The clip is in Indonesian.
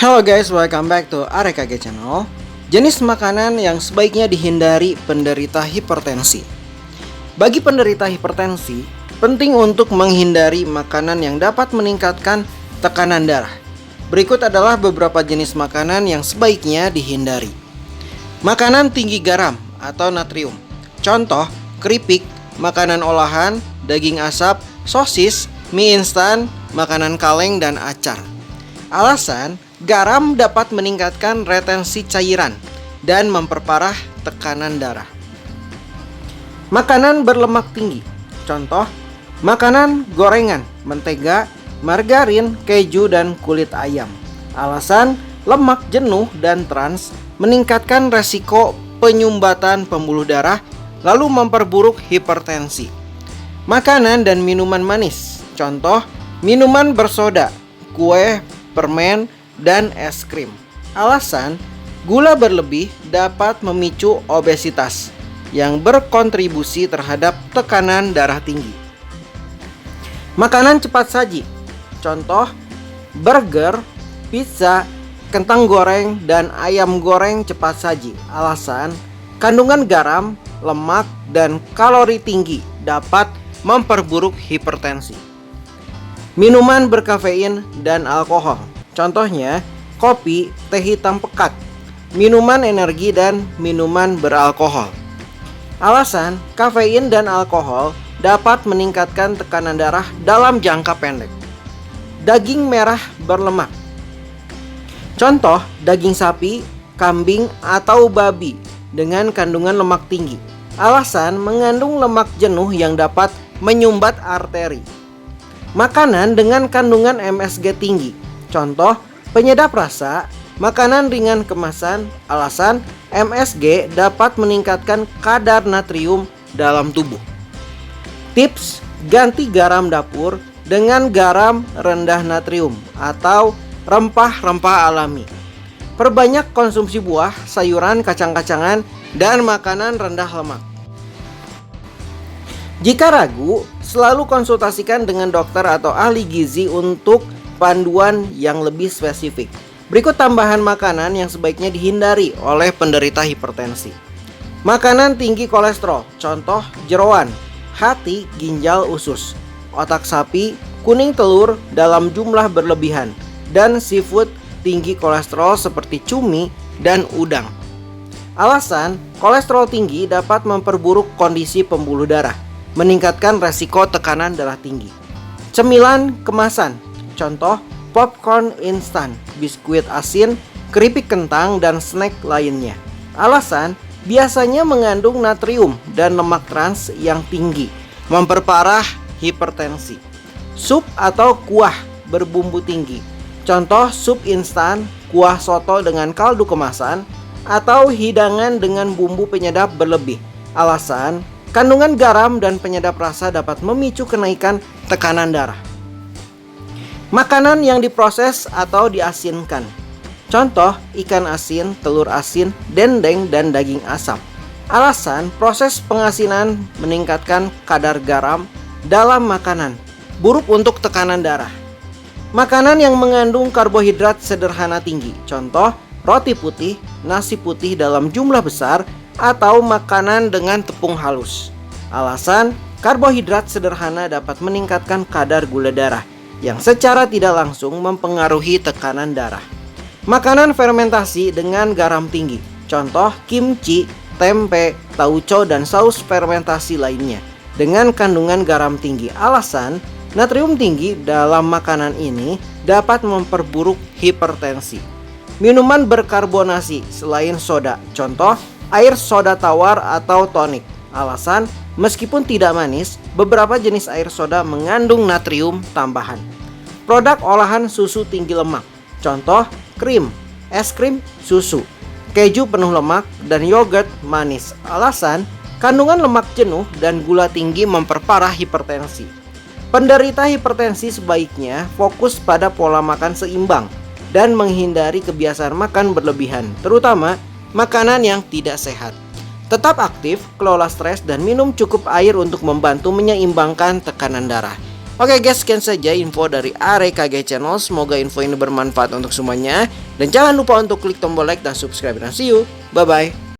Halo guys, welcome back to AREKG Channel. Jenis makanan yang sebaiknya dihindari penderita hipertensi. Bagi penderita hipertensi, penting untuk menghindari makanan yang dapat meningkatkan tekanan darah. Berikut adalah beberapa jenis makanan yang sebaiknya dihindari. Makanan tinggi garam atau natrium. Contoh, keripik, makanan olahan, daging asap, sosis, mie instan, makanan kaleng, dan acar. Alasan, garam dapat meningkatkan retensi cairan dan memperparah tekanan darah. Makanan berlemak tinggi. Contoh, makanan gorengan, mentega, margarin, keju, dan kulit ayam. Alasan, lemak jenuh dan trans meningkatkan resiko penyumbatan pembuluh darah lalu memperburuk hipertensi. Makanan dan minuman manis. Contoh, minuman bersoda, kue, permen, dan es krim. Alasan, gula berlebih dapat memicu obesitas yang berkontribusi terhadap tekanan darah tinggi. Makanan cepat saji. Contoh, burger, pizza, kentang goreng, dan ayam goreng cepat saji. Alasan, kandungan garam, lemak, dan kalori tinggi dapat memperburuk hipertensi. Minuman berkafein dan alkohol. Contohnya, kopi, teh hitam pekat, minuman energi, dan minuman beralkohol. Alasan, kafein dan alkohol dapat meningkatkan tekanan darah dalam jangka pendek. Daging merah berlemak. Contoh, daging sapi, kambing, atau babi dengan kandungan lemak tinggi. Alasan, mengandung lemak jenuh yang dapat menyumbat arteri. Makanan dengan kandungan MSG tinggi. Contoh, penyedap rasa, makanan ringan kemasan. Alasan, MSG dapat meningkatkan kadar natrium dalam tubuh. Tips, ganti garam dapur dengan garam rendah natrium atau rempah-rempah alami. Perbanyak konsumsi buah, sayuran, kacang-kacangan, dan makanan rendah lemak. Jika ragu, selalu konsultasikan dengan dokter atau ahli gizi untuk panduan yang lebih spesifik. Berikut tambahan makanan yang sebaiknya dihindari oleh penderita hipertensi. Makanan tinggi kolesterol. Contoh, jeroan, hati, ginjal, usus, otak sapi, kuning telur dalam jumlah berlebihan, dan seafood tinggi kolesterol seperti cumi dan udang. Alasan, kolesterol tinggi dapat memperburuk kondisi pembuluh darah, meningkatkan resiko tekanan darah tinggi. Cemilan kemasan. Contoh, popcorn instan, biskuit asin, keripik kentang, dan snack lainnya. Alasan, biasanya mengandung natrium dan lemak trans yang tinggi, memperparah hipertensi. Sup atau kuah berbumbu tinggi. Contoh, sup instan, kuah soto dengan kaldu kemasan, atau hidangan dengan bumbu penyedap berlebih. Alasan, kandungan garam dan penyedap rasa dapat memicu kenaikan tekanan darah. Makanan yang diproses atau diasinkan. Contoh, ikan asin, telur asin, dendeng, dan daging asap. Alasan, proses pengasinan meningkatkan kadar garam dalam makanan, buruk untuk tekanan darah. Makanan yang mengandung karbohidrat sederhana tinggi. Contoh, roti putih, nasi putih dalam jumlah besar, atau makanan dengan tepung halus. Alasan, karbohidrat sederhana dapat meningkatkan kadar gula darah yang secara tidak langsung mempengaruhi tekanan darah. Makanan fermentasi dengan garam tinggi. Contoh, kimchi, tempe, tauco, dan saus fermentasi lainnya dengan kandungan garam tinggi. Alasan, natrium tinggi dalam makanan ini dapat memperburuk hipertensi. Minuman berkarbonasi selain soda. Contoh, air soda tawar atau tonik. Alasan, meskipun tidak manis, beberapa jenis air soda mengandung natrium tambahan. Produk olahan susu tinggi lemak. Contoh, krim, es krim, susu, keju penuh lemak, dan yogurt manis. Alasan, kandungan lemak jenuh dan gula tinggi memperparah hipertensi. Penderita hipertensi sebaiknya fokus pada pola makan seimbang dan menghindari kebiasaan makan berlebihan, terutama makanan yang tidak sehat. Tetap aktif, kelola stres, dan minum cukup air untuk membantu menyeimbangkan tekanan darah. Oke guys, sekian saja info dari AREKG Channel. Semoga info ini bermanfaat untuk semuanya. Dan jangan lupa untuk klik tombol like dan subscribe. Dan see you. Bye-bye.